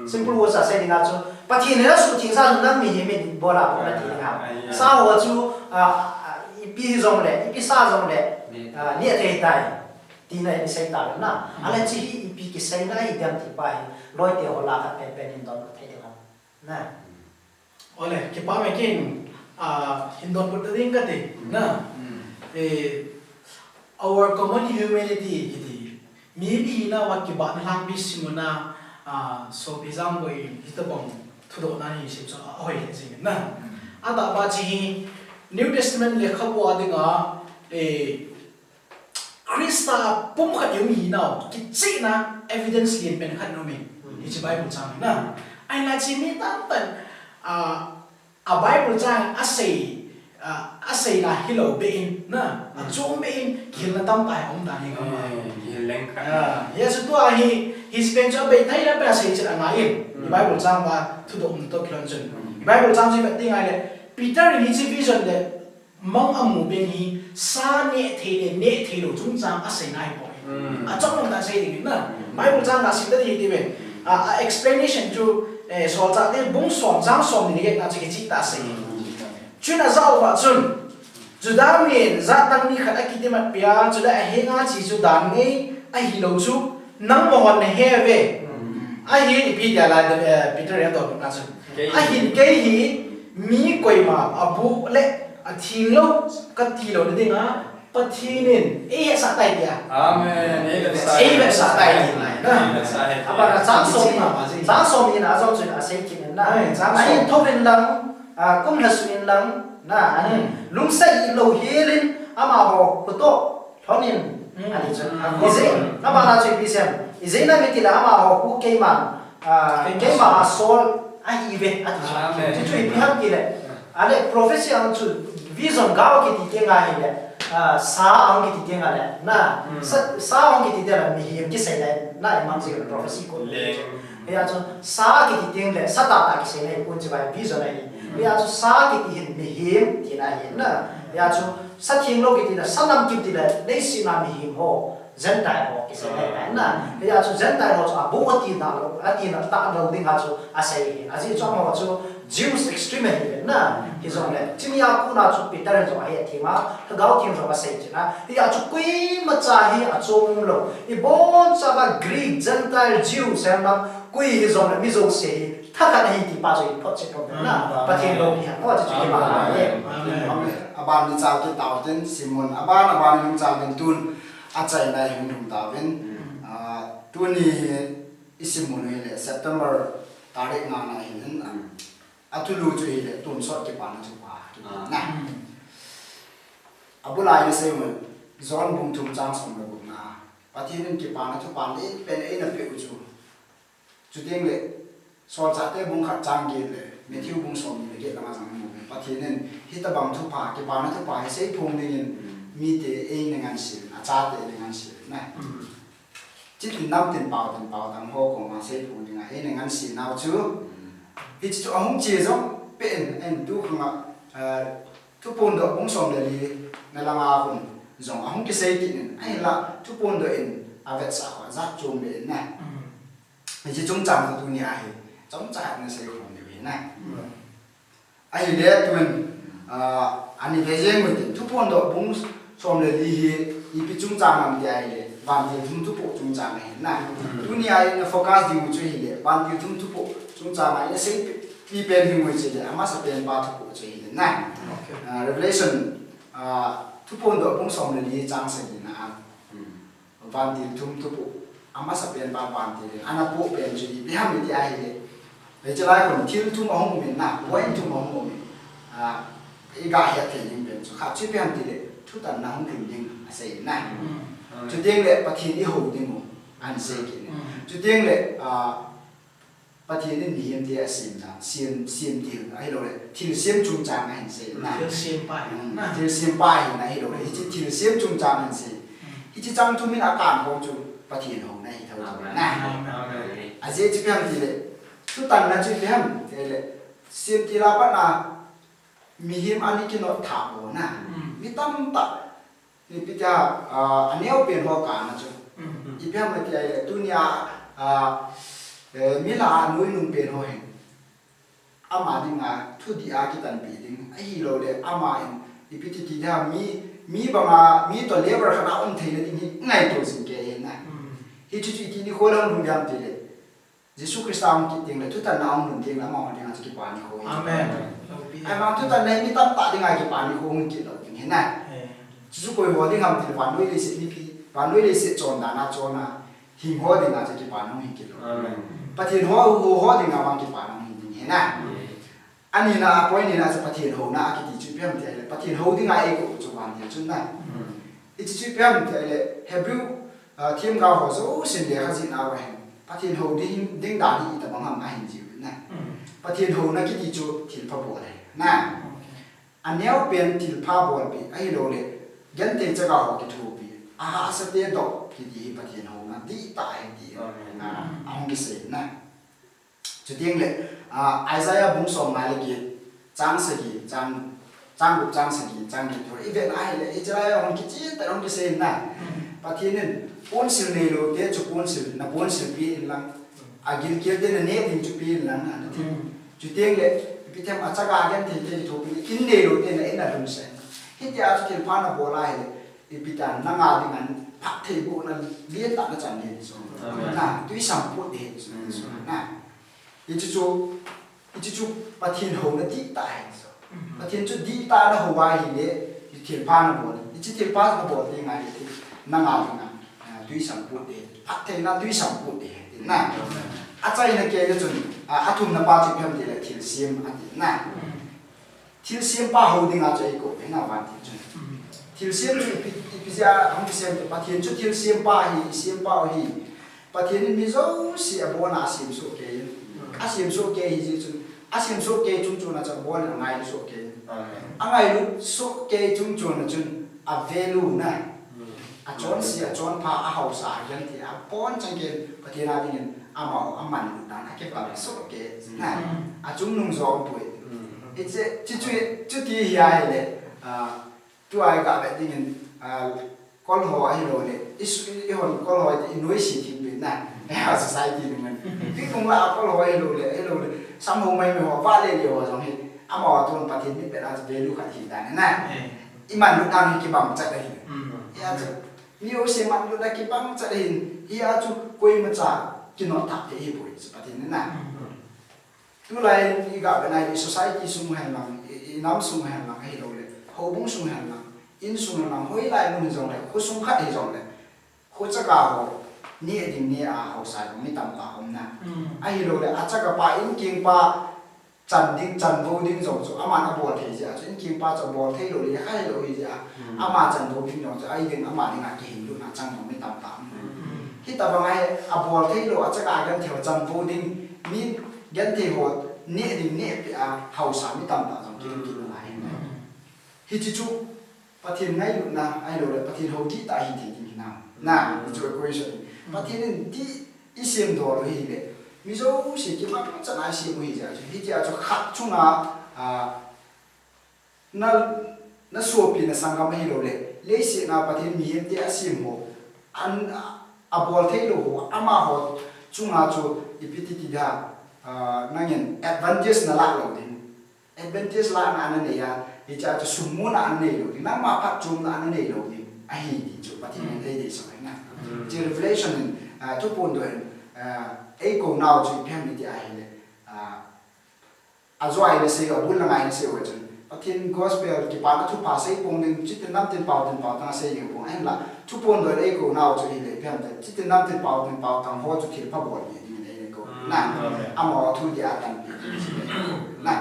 simple words are saying that so but he never should think that nang mi mi bola bola ti nga sa ho chu pi zong le pi sa zong le ni the tai ti na ni sai ta na ala chi hi pi ki sai na I dam ti pa loi te ho la ka pe pe ni don the de na Ole ki pa me kin hindon put ding ka te na our common humanity kiti mi bi na wa ki ba na lang bi simuna so bizang boy hitabong thudo na ni sim so oi sing na ada ba chi New Testament le khawa dinga Krista pum khat yung hi na ki chi na evidence lien pen khat no me hi chi Bible chang na ai la chi mi tam tan a Bible chang asay la hilo be in na a chum be in ki na tam tai om da ni ga ma leng kha yes tu hi spend cho be thai la pa sei cha nga in Bible chang ba thu do to kilon chun Bible chang ji ba ting ai le Peter ni chi vision le mang amu beng hi sa ne the lo chung chang a sei nai boy a chong long ta sei di na Bible chang na sim da di di ben a explanation to so cha te bung som chang som ni ge na chi chi ta sei chuna zao wa chun Juda min za tang ni khat akiti mat pia chuda he nga chi chu dan nge a hi lo chu nang mo hon he ve a hi ni pi dia la Peter ya do na chu a hin ke hi mi koi ma abu le a thing lo ka ti lo de nga pathinin e sa tai dia Amen. e sa tai ni na apa chang som ni na zo chu a sei kin na ai thorin lang kum hasuin lang na ani lungsai lo helin ama ho puto thonin ani chu ize ama na chu bisem ize na mitila ama ho ku keiman keima sol ai ive ati chu chu biham kile ale prophecy ang chu vision gaw ki ti kenga ile sa ang ki ti kenga le na sa ang ki ti dela mi him ki sei le na imam ji prophecy ko ya chu sa ki ti teng le sa ta ki sei le kun chi bai vision ai ya chu sa ki ti hin mi him ti na hin na ya chu sa thing lo ki ti na sa nam ki ti le nei si na mi him ho zen tai ho ki sei le na ya chu zen tai ho chu a bo ti na lo a ti na ta lo ding ha chu a sei a ji chu ma chu Jews extremely na his own le chimi ya ku na chu Peter jo ai thi ma ka gao thi jo ba sei chi na ya chu kui ma cha hi a chom lo I bon cha ba Greek Gentile Jew sem na kui his own mi zo se thaka nei ti pa zo I phot che ko na pa thi lo hi ko chu ki ba aban ni chao ki tao ten Simon aban ni chao ten tun a chai nai hum dum ta ven tu ni Simon le September tarik na na hin atulu chu ile tun sot ki pa na chu pa na abulai ni se mo zon bung tum chang som lo na pathin ki pa na chu pa ni pen e na pe chu ding le so cha te bung khat chang ge le me thiu bung som ni ge la ma sang mo pathin hi ta bang thu pa ki pa na chu pa se phung ni mi te e na ngan si na cha te na ngan si na chỉ tin năm tiền bảo tàng hồ của mà sẽ phụ những cái này ngắn xì nào chứ ít chỗ ông chia giống bên em tu không ạ tu pun được ông sống để đi này là mà cũng giống ông cái xây tin anh là tu pun được em vết sẹo rát chôm bên này chỉ chúng chạm được tu nhà thì chúng chạm nó sẽ không được bên này anh để tuần anh ấy về riêng mình tu pun được ông sống để đi thì bị chúng chạm làm gì vậy ban tiêu thum tu po chung cha mai na dunia na focus di mu chui le ban tiêu thum tu po chung cha mai na sei pi pen hi mu chui le ama sa pen ba tu po chui le na revelation tu po ndo pung som le li chang sa ni na ban tiêu thum tu po ama sa pen ba ban tiêu le ana po pen chui bi ham ni ai le le cha lai kon thil thum ong mu na point thum ong mu i ga ya the ning pen so kha chui pen ti le thu tan na hong thim ding sei na chú tiếng lệ bắt thiên đi hậu đi ngủ ăn xe kia chú tiếng lệ bắt thiên đi niệm thì xiêm là xiêm tiền ấy rồi thiên xiêm trung trang hành xe na thiên xiêm bài này rồi thiên xiêm trung trang hành xe chỉ trang thu mình akan không chú bắt thiên hậu này thôi na à dễ chú biết gì lệ chú tăng là chú biết thế lệ xiêm thì là bắt là mi hiểm anh kia nó thả bộ na mi tâm tạ ni pita aneu pen ho ka na chu ipya ma ti ai tunia mila nui nun pen ho hen ama ding a thu di a ki tan pi ding ai lo le ama en ipiti ti da mi ba ma mi to lever khana on theina ding ngai to sin ke hen na hi chu ti ni ko lang rung yam ti le Jesu Christ am ki ding le thu tan na am nun ding la ma ding a ki pa ni ko amen ai ma thu tan nei mi tam ta ding a ki pa ni ko ngi ki lo ding hen na chú coi hoa đi ngắm thì phản đối lấy sự đi phi phản đối lấy sự chọn đàn na chọn na hình hoa thì ngắm cái phản đối hình kiểu bắt hiện hoa hoa thì ngắm cái phản đối hình như thế này anh nhìn na point nhìn na sẽ bắt hiện hoa na cái gì chú biết không thế bắt hiện hoa thì ngắm cái của chú bạn thì chú này ít chú biết không thế Hebrew thêm cao họ số xin để khai nào vậy bắt hiện hoa thì đinh đàn thì tập bằng ngắm cái hình gì này bắt hiện hoa na cái gì chú thì phá bỏ này nè anh nhớ bên thì phá bỏ bị ai đâu đấy gen te chaga ho ki thu pi a sa te do ki di pathian ho na di ta he di ang ki se na chu tieng le Isaiah bung som mai le ki chang se ki chang trang gục trang sagi trang git thôi event ai le Israel on kichi ta on kisen na patinin pon sil ne lo te chu pon sil na pon sil pi lang agil kia de ne din chu pi lang na ti chu teng le pi them achaga gen the te thu pi in ne lo te na ena dum sen hi ti a chu pa na bola he pi ta na nga ding an phak thei bu na lia ta na chan ne so na tui sam pu de so na chu pathin ho na ti ta he so pathin chu di ta na ho wa hi le ti pa na bo ti pa na bo te nga ti na nga ding an tui sam pu de phak thei na tui sam pu de na a chai na ke le chun a thum na pa chi phem de le thil sim a ti na thil sim pa ho ding a chai ko pe na wa ti chun thil sim chu pi ja ang sim pathin chu thil sim pa hi pathin mi zo si a bo na sim so ke a sim so ke hi ji chun a sim so ke chung chu na cha bo na ngai so ke angai lu so ke chung chu na chun a value na a chon si a chon pa a hau sa yan ti a pon chang ke pathin a ding ama aman ta na ke pa so ke na a chung nung zo pui it's a chu ti ya le tu ai ga be ding kol ho ai lo le is i hon kol ho i noi si ti bi na a society ni man ti kung la kol ho ai lo le sam ho mai me ho va le yo jong hi ama wa ton pathin ni pe na value kha thi da na iman lu dang ki bang cha da hi ya chu ni o se man lu da ki bang cha da hi ya chu koi ma cha ki no ta te hi boi sa pathin na tu lai ni ga be na society sum hai lang i nam sum hai lang hi lo le ho bung sum hai lang in sum lang hoi lai mun jong le khu sum khat hi jong le khu cha ga ho ni ding ni a ho sai mi tam ta hom na a hi lo le a cha ga pa in king pa chan ding chan bo ding jong so ama na bo the ja in king pa cha bo the lo le khai lo hi ja ama chan bo ding jong so ai ding ama ni nga ki hin lu na chang mi tam ta hi ta ba ngai a bo the lo a cha ga gan theo chan bo ding mi gen the ho ni ding ni a hau sa mi tam ta jong ki la hi chi chu pathin ngai lu na ai lo le pathin ho ki ta hi thi ki na chu ko shi pathin ti isim do lo hi le mi zo si ki ma cha na si mu hi ja hi ja chu khat chu na so pi na sangam hi lo le si na pathin mi hem ti asim ho an a bol thei lo ho ama ho chu chu ipiti ti da nangin advantage na la lo din advantage la na ne ya hi cha chu sumu na ne lo din na ma phat chum na ne lo din ai hi chu pathin ne de so na ji revelation tu pon do ai ko now chu phem ni ti ai le a zo ai le se ga bul na ngai se wa chun pathin gospel ki pa na thu pa sei pong din chit nam tin pau ta se ye pong ai la tu pon do ai ko now chu hi le phem ta chit nam tin pau tang ho chu thil pa bol ni ni ko na amo thu dia tan pi na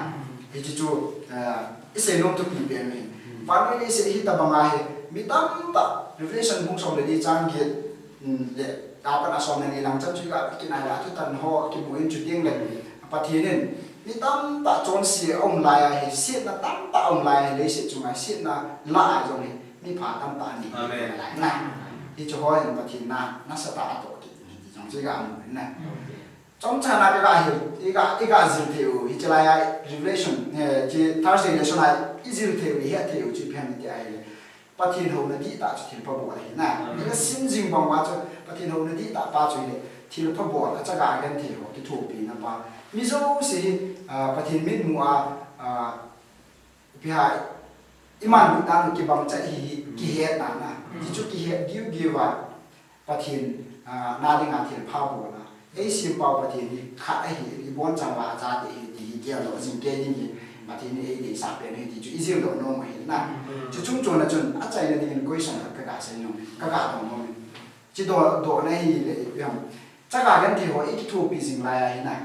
hi chu ise nom tu pi be mi van ni se hi ta ba ma he mi tam ta revelation bung song le di chang ge le ta pa na som ni lang cham chu ga ki na la tu tan ho ki bu in chu ting le pathin mi tam ta chon si ong lai he si na tam ta ong lai le si chu mai si na la jong ni mi pha tam ta ni na hi chu ho en pathin na sa ta to ki jong chu ga na trong cha na ga hi ga zil theu hi chala ya revelation ji Thursday lesson ai izil theu hi theu chi phem ti ai pathin ho na di ta chu thil pa bo ai na ni sim jing bang wa chu pathin ho na di ta pa chu ni thil pa bo la cha ga gan theu ki thu pi na pa mi zo si pathin mit mu pi hai iman lu ta ki bang cha hi ki he na na ji chu ki he gi wa pathin na ding a thil pa bo na ai sim pa pathin ni kha ai hi bon chang wa cha ti ti ge lo jing ge ni pathin ni ai sa pe ni ti chu izil do no mai na chu chung chon na chun a chai na ding koi sang ka ga sai no ka ga do no chi do na hi le yam cha ga gan thi ho ik thu pi jing la ya hi na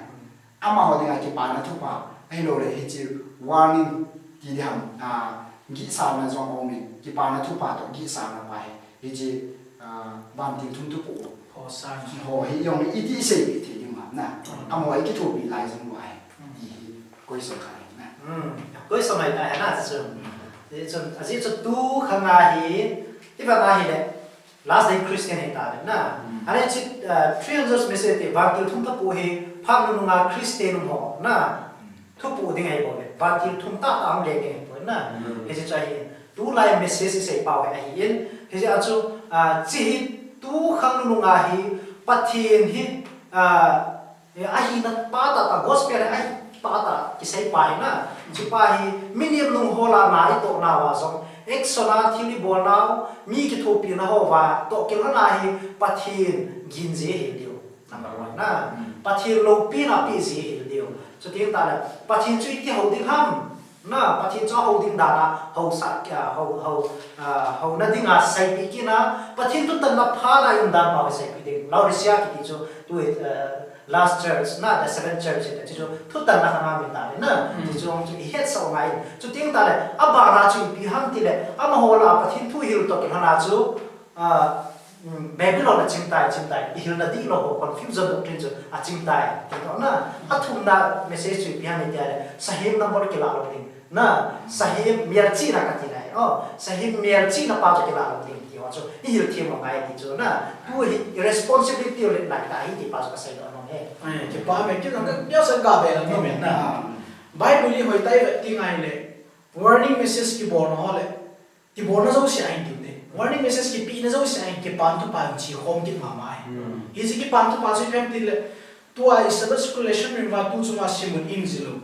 ama ho ding a ki pa na thu pa ai lo le hi chi warning ti dam gi sa na zong ong ni ki pa na thu pa to gi sa na pa hi chi ban ti thum tu pu ho sang ho hi yong i ti se bi ti ma na amo ai ki thu pi lai jong wa hi koi sang ka na koi sang mai ta na chu chun aji chu tu khanga hi ti ba na hi le last day Christian he ta na ane chi 300 message te ba tu thum ta pu he phang nu nga Christian ho na thu pu ding ai bo le ba ti thum ta ang le nge bo na he chi chai tu lai message se pau ai in he chi achu chi tu khang lu nga hi pathin hi a hi na pa ta gospel ai pa ta ki sei pa hi na chi pa hi minim lung hola na i to na wa song exona thili bol na mi ki thu pi na ho wa to ke na hi pathin gin je he dio number 1 na pathin lo pi na pi je he dio cho tiếng ta là pathin chui ti ho ding ham na pathin cho ho ding da na ho sa kya ho na ding a sai pi ki na pathin tu tan na pha na yum dan pa sai pi ding Laodicea ki chu tu last church na the seventh church ti chu tu tan na na mi ta na ti chu ong chu het so ngai chu tiếng ta là a ba ra chu pi ham ti le a ma ho la pathin thu hil to ki na chu Babylon là chim tai hil na di lo confusion doctrine chu a chim tai ti to na a thum na message chu pi ham ti ale sahim number ki la lo ding na sahim miarchi na ka ti lai sahim miarchi na pa ki la lo ding ti wa chu hil thi mo ngai ti chu na tu responsibility le na ka hi ti pa ka sai do no he ki pa me ki na ya san ka be na me na Bible li hoi tai ti ngai le warning message ki bon ho le ti bon na zo si ai ti warning message ki pi na zo si ai ki pan tu pan chi hom ki ma mai hi ji ki pan tu pa so pem ti le tu ai sabbath school lesson in va tu chu ma simun in zilu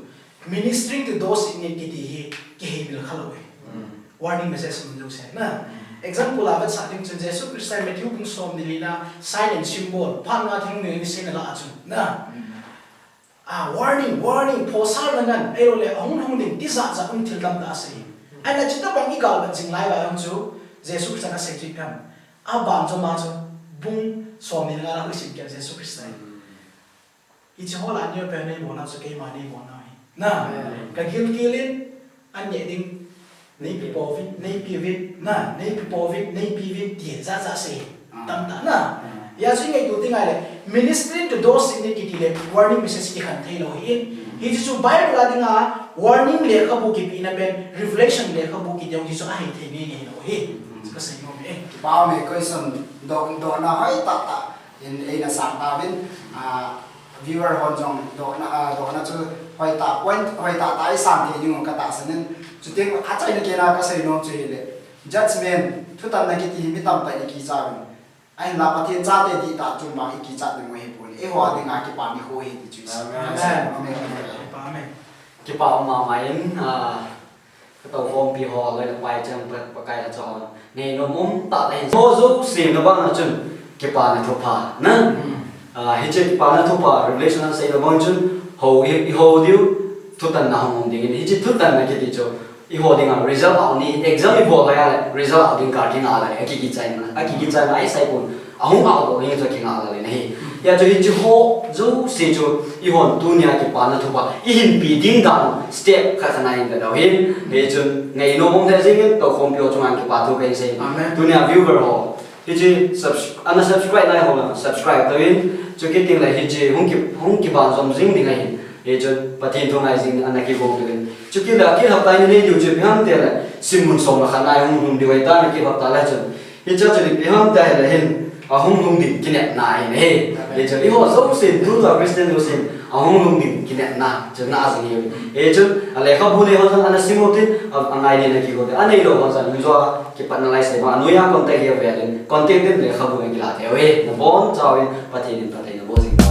ministering to those in need ki he mil khalowe warning message mun lo se na example avat sa ting chen Jesus Christ Matthew bung som nilina sign and symbol pan nga thing ni se na la achu na warning posal nangan ero le hong ding ti za ung thil dam da se ana chita bang i gal ban jing lai ba ang chu Jesus Christ na se chi kam ban cho ma chu bung som ni nga la sim kya Jesus Christ i chi hola ni pe nei mo na chu ke ma ni mo na na ka kilin an ye ding nei pi povit nei pi vit na nei pi povit nei pi vit ti za se tam ta na ya chi ngai tu ti ngai le ministering to those in need ki le warning message ki khan thei lo hi chu Bible la dinga warning le kha bu ki pi na ben revelation le kha bu ki dong ji chu ai thei ni lo hi ka sai mo me pa me question do na hai ta in na sa ta bin viewer hon jong do na chu hoi ta point hoi ta tai sam thi jung ka ta sanin chu ting a chai na ke na ka sai no chu le judgment thu tan na ki ti mi tam pa ni ki cha ai la pa thiên cha te di ta chu ma ki cha ni mo he pol e ho de nga ki pa ni ho he ti chu pa me ki pa ma mai in cái tàu hôm bị họ lại quay trong bậc cái là cho này nó muốn tạo thành số dấu xiêm nó bằng là chừng cái pa này thua pa nè hết chơi cái pa này thua pa relation nó xây nó bằng chừng hầu điêu thu tần nào không đi cái hết thu tần là cái gì cho hầu đi ngang result out ni exam đi bỏ lại result out đi cả cái nào lại cái gì chạy mà cái chạy mà ai sai buồn không out rồi nhưng cho cái nào lại này ya cho hết họ dấu xây cho hòn tu nhà cái pa này thua pa hin bị đinh đàn step khác này cái đầu hin để cho ngày nó mong thấy gì tàu không biểu cho anh cái pa thu cái gì tu nhà viewer họ hết chứ subscribe này họ là subscribe tới cho cái tiếng này hết chứ không kịp bạn dòng dính thì ngày để cho bà thiên thông này dính anh này kịp vô được cho cái là cái hợp tác như này điều chuyện ham tiền là xin muốn sống là khả năng không điều này ta là cái hợp tác là cho hết cho cái ham tiền là hin không đỉnh cái nét này này để cho cái họ sống xin tu là Christian tu xin không đỉnh cái nét nào cho na gì nhiều để cho lại không muốn đi họ anh xin một tí anh này đi này kịp vô được anh này đâu họ rằng do cái bạn này sẽ mà nuôi ăn con tay kia về lên con tiền để không muốn cái là theo ấy nó bốn cho bà thiên nó thấy nó vô gì